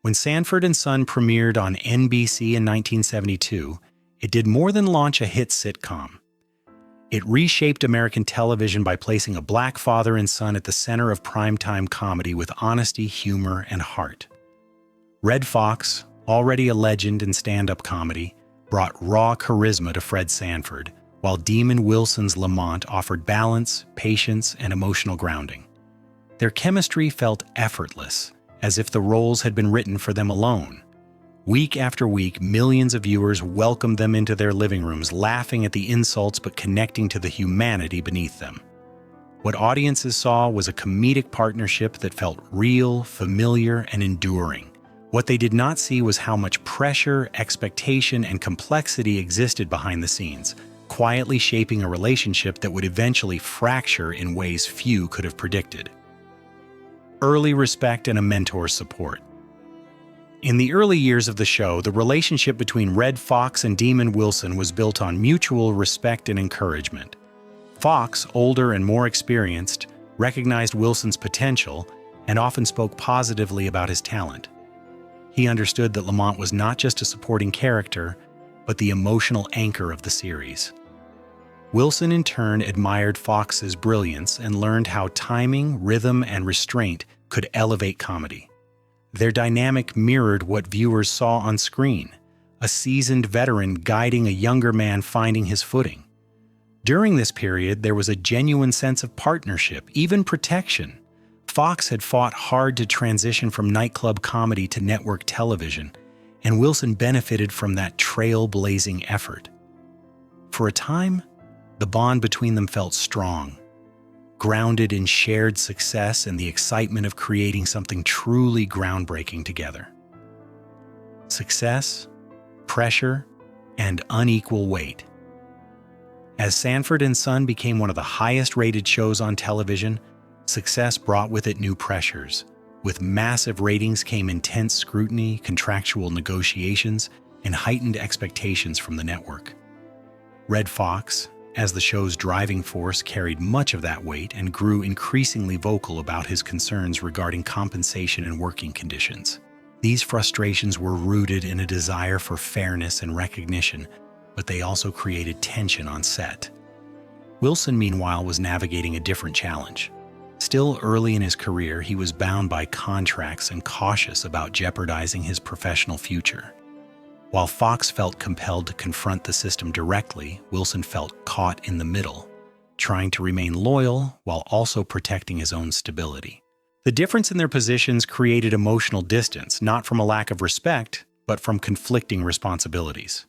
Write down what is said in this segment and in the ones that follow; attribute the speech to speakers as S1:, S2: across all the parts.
S1: When Sanford and Son premiered on NBC in 1972, it did more than launch a hit sitcom. It reshaped American television by placing a black father and son at the center of primetime comedy with honesty, humor, and heart. Red Fox, already a legend in stand-up comedy, brought raw charisma to Fred Sanford, while Demon Wilson's Lamont offered balance, patience, and emotional grounding. Their chemistry felt effortless, as if the roles had been written for them alone. Week after week, millions of viewers welcomed them into their living rooms, laughing at the insults but connecting to the humanity beneath them. What audiences saw was a comedic partnership that felt real, familiar, and enduring. What they did not see was how much pressure, expectation, and complexity existed behind the scenes, quietly shaping a relationship that would eventually fracture in ways few could have predicted. Early respect and a mentor's support. In the early years of the show, the relationship between Red Fox and Demon Wilson was built on mutual respect and encouragement. Fox, older and more experienced, recognized Wilson's potential and often spoke positively about his talent. He understood that Lamont was not just a supporting character, but the emotional anchor of the series. Wilson, in turn, admired Fox's brilliance and learned how timing, rhythm, and restraint could elevate comedy. Their dynamic mirrored what viewers saw on screen, a seasoned veteran guiding a younger man finding his footing. During this period, there was a genuine sense of partnership, even protection. Fox had fought hard to transition from nightclub comedy to network television, and Wilson benefited from that trailblazing effort. For a time, the bond between them felt strong, grounded in shared success and the excitement of creating something truly groundbreaking together. Success, pressure, and unequal weight. As Sanford and Son became one of the highest-rated shows on television, success brought with it new pressures. With massive ratings came intense scrutiny, contractual negotiations, and heightened expectations from the network. Red Fox, as the show's driving force, carried much of that weight and grew increasingly vocal about his concerns regarding compensation and working conditions. These frustrations were rooted in a desire for fairness and recognition, but they also created tension on set. Wilson, meanwhile, was navigating a different challenge. Still early in his career, he was bound by contracts and cautious about jeopardizing his professional future. While Fox felt compelled to confront the system directly, Wilson felt caught in the middle, trying to remain loyal while also protecting his own stability. The difference in their positions created emotional distance, not from a lack of respect, but from conflicting responsibilities.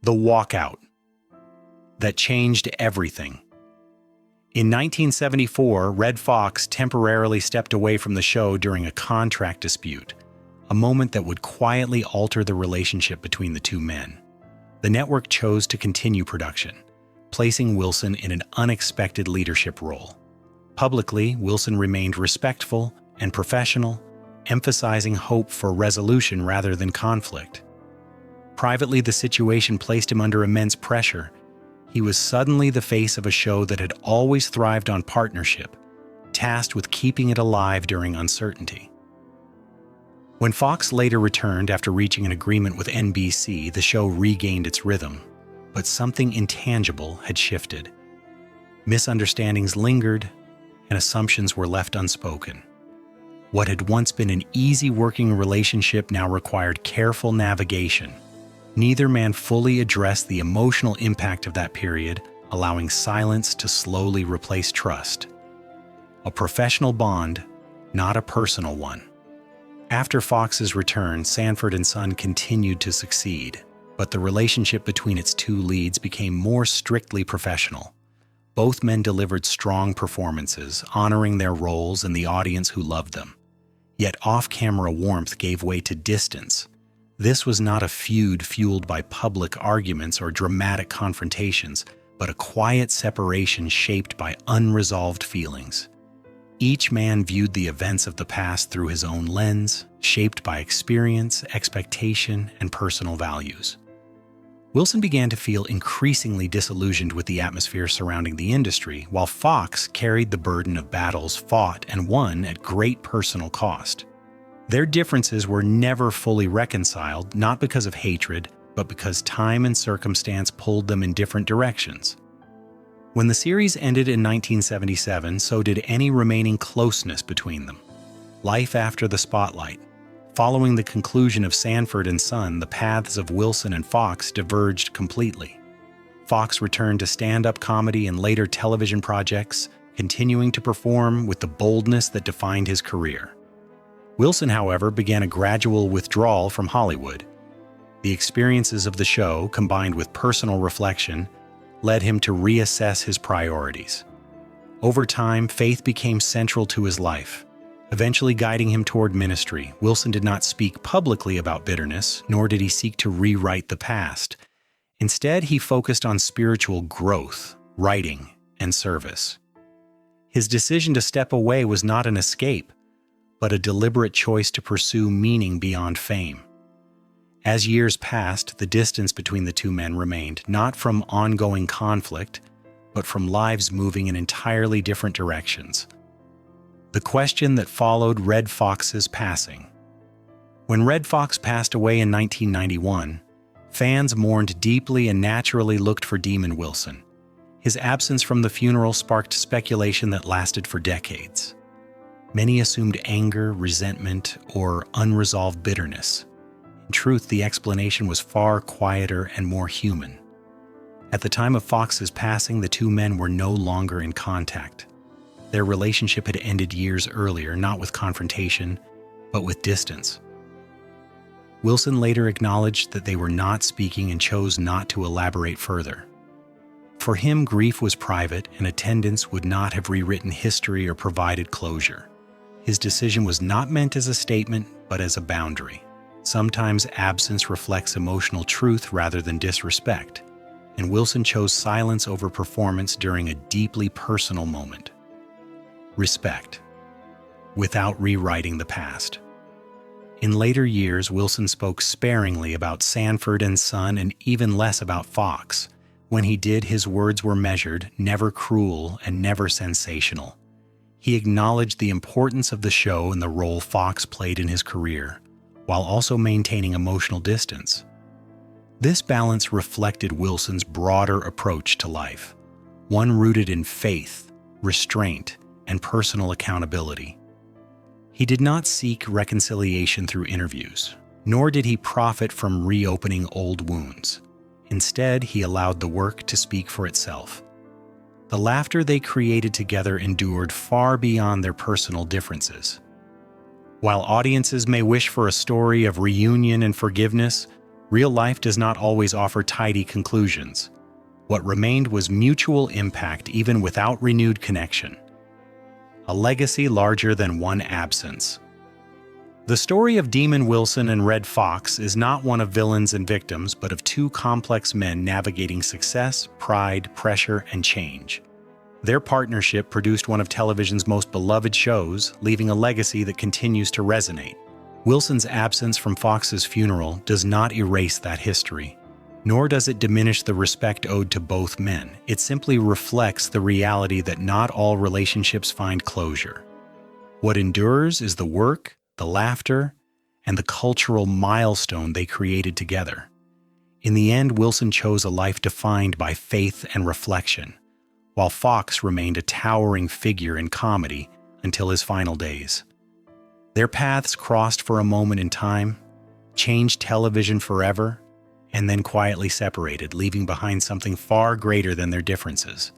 S1: The walkout that changed everything. In 1974, Red Fox temporarily stepped away from the show during a contract dispute, a moment that would quietly alter the relationship between the two men. The network chose to continue production, placing Wilson in an unexpected leadership role. Publicly, Wilson remained respectful and professional, emphasizing hope for resolution rather than conflict. Privately, the situation placed him under immense pressure. He was suddenly the face of a show that had always thrived on partnership, tasked with keeping it alive during uncertainty. When Fox later returned after reaching an agreement with NBC, the show regained its rhythm, but something intangible had shifted. Misunderstandings lingered, and assumptions were left unspoken. What had once been an easy working relationship now required careful navigation. Neither man fully addressed the emotional impact of that period, allowing silence to slowly replace trust. A professional bond, not a personal one. After Fox's return, Sanford and Son continued to succeed, but the relationship between its two leads became more strictly professional. Both men delivered strong performances, honoring their roles and the audience who loved them. Yet off-camera warmth gave way to distance. This was not a feud fueled by public arguments or dramatic confrontations, but a quiet separation shaped by unresolved feelings. Each man viewed the events of the past through his own lens, shaped by experience, expectation, and personal values. Wilson began to feel increasingly disillusioned with the atmosphere surrounding the industry, while Fox carried the burden of battles fought and won at great personal cost. Their differences were never fully reconciled, not because of hatred, but because time and circumstance pulled them in different directions. When the series ended in 1977, so did any remaining closeness between them. Life after the spotlight. Following the conclusion of Sanford and Son, the paths of Wilson and Foxx diverged completely. Foxx returned to stand-up comedy and later television projects, continuing to perform with the boldness that defined his career. Wilson, however, began a gradual withdrawal from Hollywood. The experiences of the show, combined with personal reflection, led him to reassess his priorities. Over time, faith became central to his life, eventually guiding him toward ministry. Wilson did not speak publicly about bitterness, nor did he seek to rewrite the past. Instead, he focused on spiritual growth, writing, and service. His decision to step away was not an escape, but a deliberate choice to pursue meaning beyond fame. As years passed, the distance between the two men remained, not from ongoing conflict, but from lives moving in entirely different directions. The question that followed Redd Foxx's passing. When Redd Foxx passed away in 1991, fans mourned deeply and naturally looked for Demon Wilson. His absence from the funeral sparked speculation that lasted for decades. Many assumed anger, resentment, or unresolved bitterness. In truth, the explanation was far quieter and more human. At the time of Foxx's passing, the two men were no longer in contact. Their relationship had ended years earlier, not with confrontation, but with distance. Wilson later acknowledged that they were not speaking and chose not to elaborate further. For him, grief was private, and attendance would not have rewritten history or provided closure. His decision was not meant as a statement, but as a boundary. Sometimes absence reflects emotional truth rather than disrespect, and Wilson chose silence over performance during a deeply personal moment. Respect, without rewriting the past. In later years, Wilson spoke sparingly about Sanford and Son and even less about Foxx. When he did, his words were measured, never cruel and never sensational. He acknowledged the importance of the show and the role Foxx played in his career, while also maintaining emotional distance. This balance reflected Wilson's broader approach to life, one rooted in faith, restraint, and personal accountability. He did not seek reconciliation through interviews, nor did he profit from reopening old wounds. Instead, he allowed the work to speak for itself. The laughter they created together endured far beyond their personal differences. While audiences may wish for a story of reunion and forgiveness, real life does not always offer tidy conclusions. What remained was mutual impact even without renewed connection. A legacy larger than one absence. The story of Demon Wilson and Redd Foxx is not one of villains and victims, but of two complex men navigating success, pride, pressure, and change. Their partnership produced one of television's most beloved shows, leaving a legacy that continues to resonate. Wilson's absence from Foxx's funeral does not erase that history, nor does it diminish the respect owed to both men. It simply reflects the reality that not all relationships find closure. What endures is the work, the laughter, and the cultural milestone they created together. In the end, Wilson chose a life defined by faith and reflection, while Foxx remained a towering figure in comedy until his final days. Their paths crossed for a moment in time, changed television forever, and then quietly separated, leaving behind something far greater than their differences.